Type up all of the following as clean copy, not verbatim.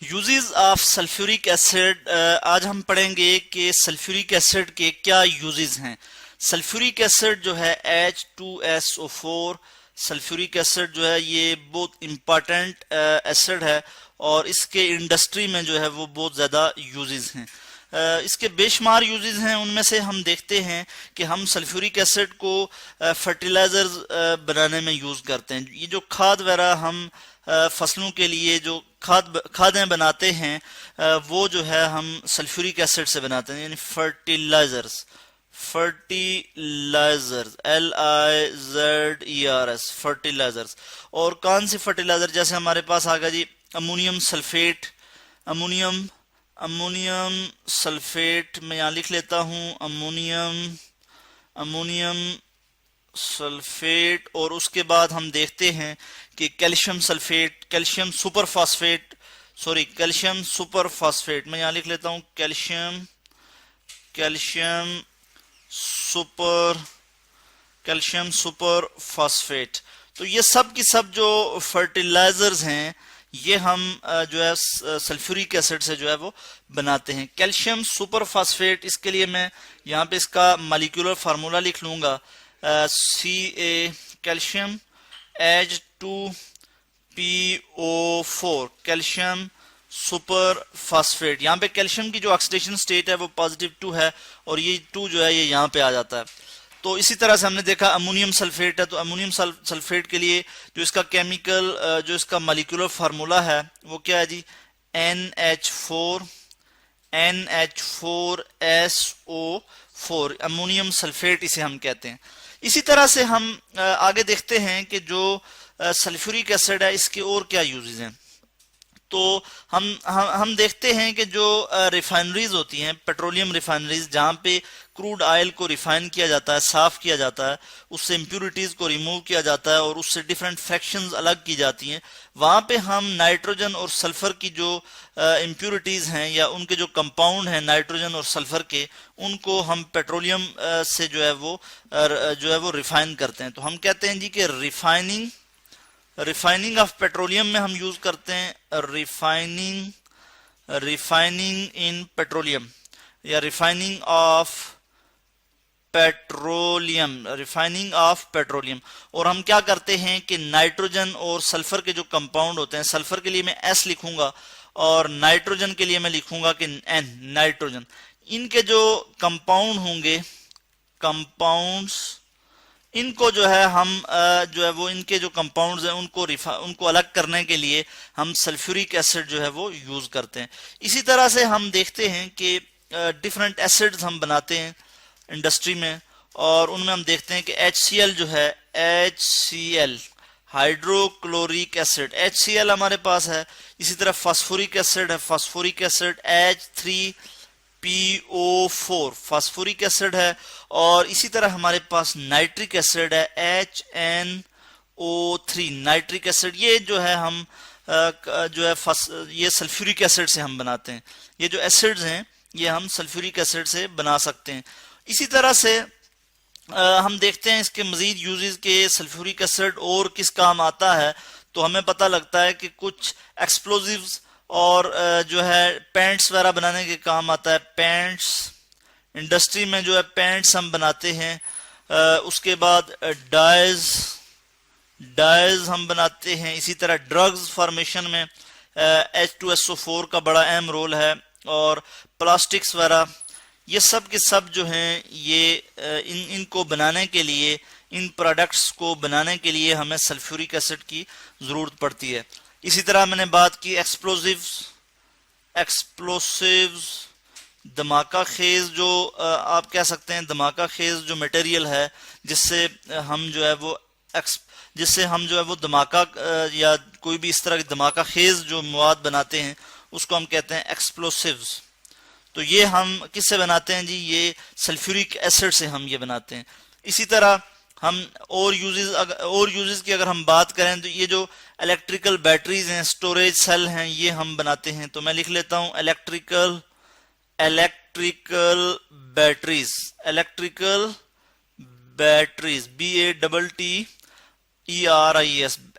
Uses of sulphuric acid. आज हम पढ़ेंगे कि सल्फ्यूरिक एसिड के क्या यूजेस हैं। सल्फ्यूरिक एसिड जो है H2SO4 सल्फ्यूरिक एसिड जो है ये बहुत इम्पॉर्टेंट एसिड है और इसके इंडस्ट्री में जो है वो बहुत ज़्यादा यूजेस हैं। इसके बेशुमार यूजेस हैं, उनमें से हम देखते हैं कि हम सल्फ्यूरिक एसिड को फर्टिलाइजर्स बनाने में यूज़ करते हैं। ये जो खाद वगैरह हम फसलों के लिए जो खादें बनाते हैं वो जो है हम सल्फ्यूरिक एसिड से बनाते हैं, यानी फर्टिलाइजर्स LIZERS फर्टिलाइजर्स। और कौन सी फर्टिलाइजर, जैसे हमारे पास आ गया जी अमोनियम सल्फेट। अमोनियम सल्फेट मैं यहाँ लिख लेता हूँ, अमोनियम सल्फेट। और उसके बाद हम देखते हैं कि calcium sulphate, calcium super phosphate मैं यहाँ लिख लेता हूँ, कैल्शियम सुपर फास्फेट। तो ये सब की सब जो फर्टिलाइजर्स हैं ये हम जो है सल्फ्यूरिक एसिड से जो है वो बनाते हैं। कैल्शियम सुपर फास्फेट, इसके लिए मैं यहाँ पे इसका मॉलिक्यूलर फार्मूला लिख लूंगा, Ca calcium H2PO4 calcium super phosphate. यहाँ पे कैल्शियम की जो ऑक्सीडेशन स्टेट है वो +2 है और ये 2 जो है ये यहाँ पे आ जाता है। तो इसी तरह से हमने देखा अमोनियम सल्फेट है, तो अमोनियम सल्फेट के लिए जो इसका केमिकल जो इसका मॉलिक्यूलर फार्मूला है वो क्या है जी, NH4SO4 अमोनियम सल्फेट इसे हम कहते हैं। इसी तरह से हम आगे देखते हैं कि जो सल्फ्यूरिक एसिड है इसके और क्या यूजेस हैं। तो हम देखते हैं कि जो रिफाइनरीज होती हैं, पेट्रोलियम रिफाइनरीज, जहाँ पे क्रूड ऑयल को रिफाइन किया जाता है, साफ किया जाता है, उससे इम्प्यूरिटीज को रिमूव किया जाता है और उससे डिफरेंट फ्रैक्शंस अलग की जाती हैं। वहाँ पे हम नाइट्रोजन और सल्फर की जो इम्प्यूरिटीज हैं या उनके जो कंपाउंड हैं नाइट्रोजन और सल्फर के, उनको हम पेट्रोलियम से जो है वो रिफाइन करते हैं। तो हम कहते हैं जी कि रिफाइनिंग ऑफ पेट्रोलियम में हम यूज करते हैं रिफाइनिंग इन पेट्रोलियम या रिफाइनिंग ऑफ पेट्रोलियम। और हम क्या करते हैं कि नाइट्रोजन और सल्फर के जो कंपाउंड होते हैं, सल्फर के लिए मैं S लिखूंगा और नाइट्रोजन के लिए मैं लिखूंगा कि N नाइट्रोजन। इनके जो कंपाउंड होंगे, कंपाउंड्स, इनको जो है हम जो है वो इनके जो कंपाउंड्स हैं उनको अलग करने के लिए हम सल्फ्यूरिक एसिड जो है वो यूज करते हैं। इसी तरह से हम देखते हैं कि डिफरेंट एसिड्स हम बनाते हैं इंडस्ट्री में और उनमें हम देखते हैं कि HCl जो है, HCl हाइड्रोक्लोरिक एसिड, HCl हमारे पास है। इसी तरह फास्फोरिक एसिड है, phosphoric acid H3PO4 phosphoric acid है। और इसी तरह हमारे पास नाइट्रिक एसिड है HNO3 नाइट्रिक एसिड। ये जो है हम जो है ये सल्फ्यूरिक एसिड से हम बनाते हैं। ये जो एसिड्स हैं ये हम सल्फ्यूरिक एसिड से बना सकते हैं। इसी तरह से हम देखते हैं इसके मजीद यूजेस के सल्फ्यूरिक एसिड और किस काम आता है। तो हमें पता लगता है कि कुछ एक्सप्लोजिव्स और जो है पेंट्स वगैरह बनाने के काम आता है। पेंट्स इंडस्ट्री में जो है पेंट्स हम बनाते हैं। उसके बाद डाइज हम बनाते हैं। इसी तरह ड्रग्स फॉर्मेशन में H2SO4 का बड़ा अहम रोल है। और प्लास्टिक्स वगैरह ये सब के सब जो हैं ये इनको बनाने के लिए, इन प्रोडक्ट्स को बनाने के लिए हमें सल्फ्यूरिक एसिड की जरूरत पड़ती है। इसी तरह मैंने बात की एक्सप्लोसिव्स धमाका खेज, जो आप कह सकते हैं धमाका खेज जो मटेरियल है जिससे हम जो है वो धमाका या कोई भी इस तरह की धमाका खेज जो मवाद बनाते हैं उसको हम कहते हैं एक्सप्लोसिव्स। तो ये हम किससे बनाते हैं जी, ये सल्फ्यूरिक एसिड से हम ये बनाते हैं। इसी तरह हम और यूजेस की अगर हम बात करें तो ये जो इलेक्ट्रिकल बैटरीज हैं, स्टोरेज सेल हैं, ये हम बनाते हैं। तो मैं लिख लेता हूं electrical batteries BATTERIES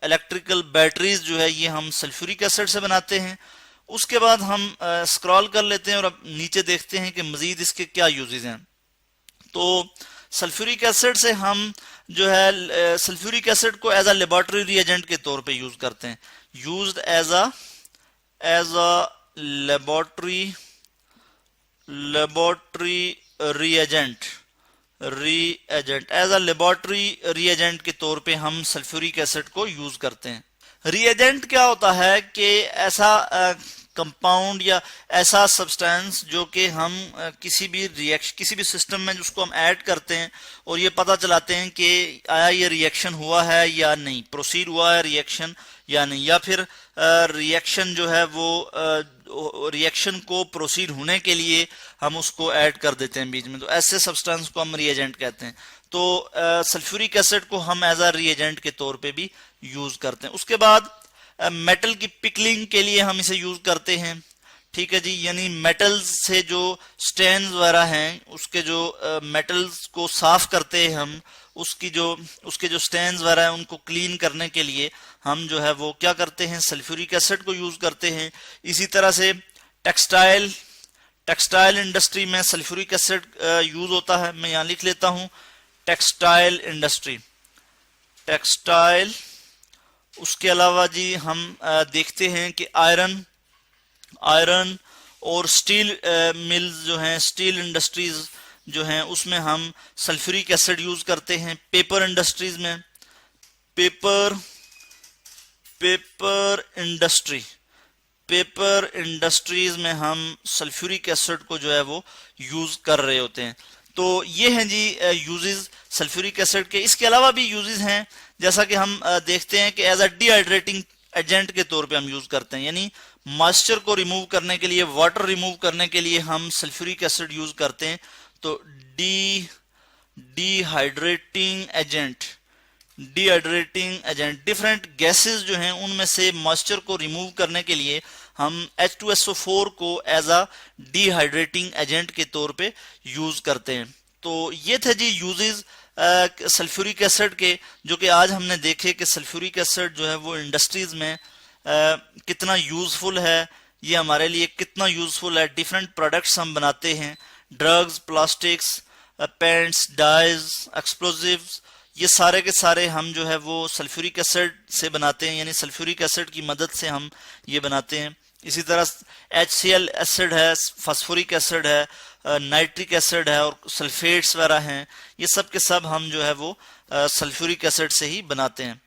electrical batteries जो है ये हम सल्फ्यूरिक एसिड से बनाते हैं। उसके बाद हम स्क्रॉल कर लेते हैं और अब नीचे देखते हैं कि मजीद इसके क्या यूजेस हैं। तो सल्फ्यूरिक एसिड से हम जो है सल्फ्यूरिक एसिड को एज अ लेबोरेटरी रिएजेंट के तौर पे यूज करते हैं, used as a laboratory reagent as a laboratory reagent के तौर पे हम सल्फ्यूरिक एसिड को यूज करते हैं। रिएजेंट क्या होता है कि ऐसा कंपाउंड या ऐसा सब्सटेंस जो कि हम किसी भी सिस्टम में जिसको हम ऐड करते हैं और ये पता चलाते हैं कि आया ये रिएक्शन हुआ है या नहीं, प्रोसीड हुआ है रिएक्शन या नहीं, या फिर रिएक्शन जो है वो रिएक्शन को प्रोसीड होने के लिए हम उसको ऐड कर देते हैं बीच में, तो ऐसे सब्सटेंस को हम रिएजेंट कहते हैं। तो सल्फ्यूरिक एसिड को हम एज अ रिएजेंट के तौर पे भी यूज करते हैं। उसके बाद मेटल की पिकलिंग के लिए हम इसे यूज करते हैं, ठीक है जी, यानी मेटल्स से जो स्टेन्स वगैरह हैं उसके जो मेटल्स को साफ करते हैं हम, उसके जो स्टेन्स वगैरह हैं उनको क्लीन करने के लिए हम जो है वो क्या करते हैं, सल्फ्यूरिक एसिड को यूज करते हैं। इसी तरह से टेक्सटाइल इंडस्ट्री में सल्फ्यूरिक एसिड यूज होता है, मैं यहाँ लिख लेता हूँ टेक्सटाइल इंडस्ट्री, टेक्सटाइल। उसके अलावा जी हम देखते हैं कि आयरन और स्टील मिल्स जो हैं, स्टील इंडस्ट्रीज जो हैं उसमें हम सल्फ्यूरिक एसिड यूज करते हैं। पेपर इंडस्ट्रीज में पेपर इंडस्ट्रीज में हम सल्फ्यूरिक एसिड को जो है वो यूज कर रहे होते हैं। तो ये हैं जी यूजेस सल्फ्यूरिक एसिड के। इसके अलावा भी यूजेस हैं, जैसा कि हम देखते हैं कि एज अ डिहाइड्रेटिंग एजेंट के तौर पे हम यूज करते हैं, यानी मॉइस्चर को रिमूव करने के लिए, वाटर रिमूव करने के लिए हम सल्फ्यूरिक एसिड यूज करते हैं। तो डिहाइड्रेटिंग एजेंट डिफरेंट गैसेस जो हैं उनमें से मॉइस्चर को रिमूव करने के लिए हम H2SO4 को एज अ डिहाइड्रेटिंग एजेंट के तौर पे यूज करते हैं। तो ये थे जी यूजेस सल्फ्यूरिक एसिड के, जो कि आज हमने देखे कि सल्फ्यूरिक एसिड जो है वो इंडस्ट्रीज में कितना यूजफुल है, ये हमारे लिए कितना यूजफुल है। डिफरेंट प्रोडक्ट्स हम बनाते हैं, drugs, plastics, paints, dyes, explosives, ये सारे के सारे हम जो है वो सल्फ्यूरिक एसिड से बनाते हैं, यानी सल्फ्यूरिक एसिड की मदद से हम ये बनाते हैं। इसी तरह HCl एसिड है, फास्फोरिक एसिड है, नाइट्रिक एसिड है और सल्फेट्स वगैरह हैं, ये सब के सब हम जो है वो सल्फ्यूरिक एसिड से ही बनाते हैं।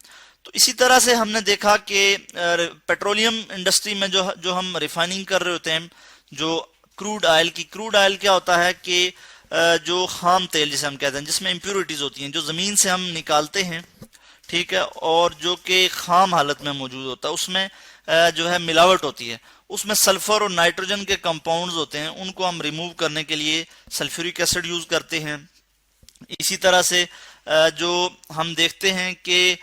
तो इसी तरह से हमने देखा कि पेट्रोलियम इंडस्ट्री में जो हम रिफाइनिंग कर रहे होते हैं, जो क्रूड ऑयल क्या होता है कि जो खाम तेल जिसे हम कहते हैं, जिसमें इम्प्योरिटीज होती हैं, जो जमीन से हम निकालते हैं, ठीक है, और जो कि खाम हालत में मौजूद होता है, उसमें जो है मिलावट होती है, उसमें सल्फर और नाइट्रोजन के कंपाउंड्स होते हैं, उनको हम रिमूव करने के लिए सल्फ्यूरिक एसिड यूज करते हैं। इसी तरह से जो हम देखते हैं कि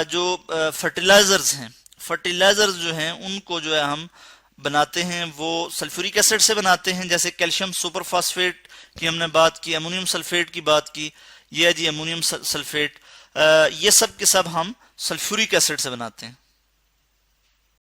जो फर्टिलाइजर्स जो हैं उनको जो है हम बनाते हैं वो सल्फ्यूरिक एसिड से बनाते हैं। जैसे कैल्शियम सुपरफॉस्फेट की हमने बात की, अमोनियम सल्फेट की बात की, ये है जी अमोनियम सल्फेट, ये सब के सब हम सल्फ्यूरिक एसिड से बनाते हैं।